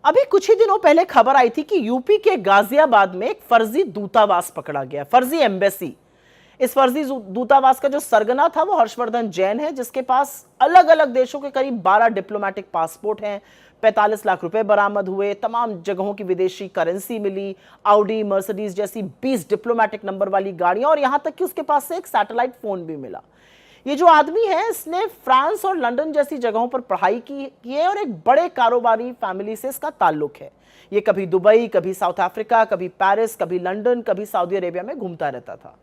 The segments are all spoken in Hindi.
अभी कुछ ही दिनों पहले खबर आई थी कि यूपी के गाजियाबाद में एक फर्जी दूतावास पकड़ा गया, फर्जी एम्बेसी। इस फर्जी दूतावास का जो सरगना था वो हर्षवर्धन जैन है, जिसके पास अलग अलग देशों के करीब 12 डिप्लोमेटिक पासपोर्ट हैं, 45 लाख रुपए बरामद हुए, तमाम जगहों की विदेशी करेंसी मिली, आउडी मर्सिडीज जैसी 20 डिप्लोमेटिक नंबर वाली गाड़ियां, और यहां तक कि उसके पास से एक सैटेलाइट फोन भी मिला। ये जो आदमी है, इसने फ्रांस और लंदन जैसी जगहों पर पढ़ाई की है और एक बड़े कारोबारी फैमिली से इसका ताल्लुक है। ये कभी दुबई, कभी साउथ अफ्रीका, कभी पेरिस, कभी लंदन, कभी सऊदी अरेबिया में घूमता रहता था।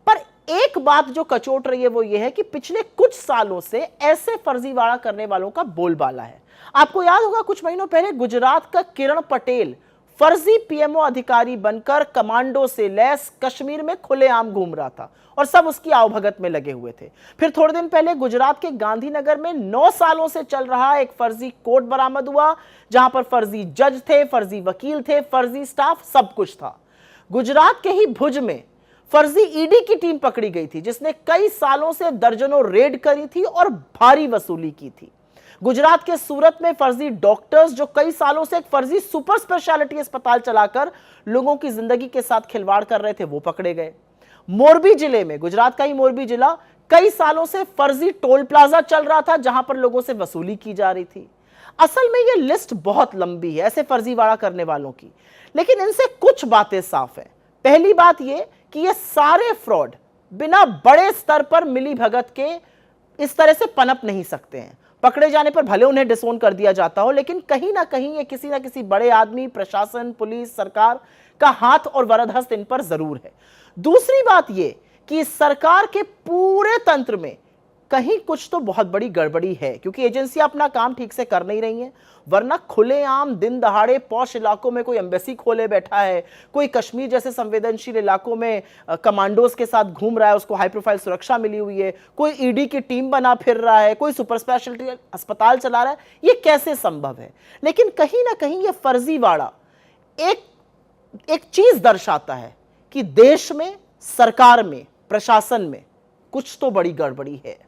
पर एक बात जो कचोट रही है वो ये है कि पिछले कुछ सालों से ऐसे फर्जीवाड़ा करने वालों का बोलबाला है। आपको याद होगा कुछ महीनों पहले गुजरात का किरण पटेल फर्जी पीएमओ अधिकारी बनकर कमांडो से लैस कश्मीर में खुलेआम घूम रहा था और सब उसकी आवभगत में लगे हुए थे। फिर थोड़े दिन पहले गुजरात के गांधीनगर में 9 सालों से चल रहा एक फर्जी कोर्ट बरामद हुआ, जहां पर फर्जी जज थे, फर्जी वकील थे, फर्जी स्टाफ, सब कुछ था। गुजरात के ही भुज में फर्जी ईडी की टीम पकड़ी गई थी, जिसने कई सालों से दर्जनों रेड करी थी और भारी वसूली की थी। गुजरात के सूरत में फर्जी डॉक्टर्स जो कई सालों से एक फर्जी सुपर स्पेशलिटी अस्पताल चलाकर लोगों की जिंदगी के साथ खिलवाड़ कर रहे थे, वो पकड़े गए। मोरबी जिले में, गुजरात का ही मोरबी जिला, कई सालों से फर्जी टोल प्लाजा चल रहा था, जहां पर लोगों से वसूली की जा रही थी। असल में यह लिस्ट बहुत लंबी है ऐसे फर्जीवाड़ा करने वालों की, लेकिन इनसे कुछ बातें साफ है। पहली बात यह कि ये सारे फ्रॉड बिना बड़े स्तर पर मिली भगत के इस तरह से पनप नहीं सकते हैं। पकड़े जाने पर भले उन्हें डिसोन कर दिया जाता हो, लेकिन कहीं ना कहीं ये किसी ना किसी बड़े आदमी, प्रशासन, पुलिस, सरकार का हाथ और वरदहस्त इन पर जरूर है। दूसरी बात ये कि सरकार के पूरे तंत्र में कहीं कुछ तो बहुत बड़ी गड़बड़ी है, क्योंकि एजेंसियां अपना काम ठीक से कर नहीं रही हैं। वरना खुलेआम दिन दहाड़े पॉश इलाकों में कोई एम्बेसी खोले बैठा है, कोई कश्मीर जैसे संवेदनशील इलाकों में कमांडोज के साथ घूम रहा है, उसको हाई प्रोफाइल सुरक्षा मिली हुई है, कोई ईडी की टीम बना फिर रहा है, कोई सुपर स्पेशलिटी अस्पताल चला रहा है, ये कैसे संभव है? लेकिन कहीं ना कहीं ये फर्जीवाड़ा एक चीज दर्शाता है कि देश में, सरकार में, प्रशासन में कुछ तो बड़ी गड़बड़ी है।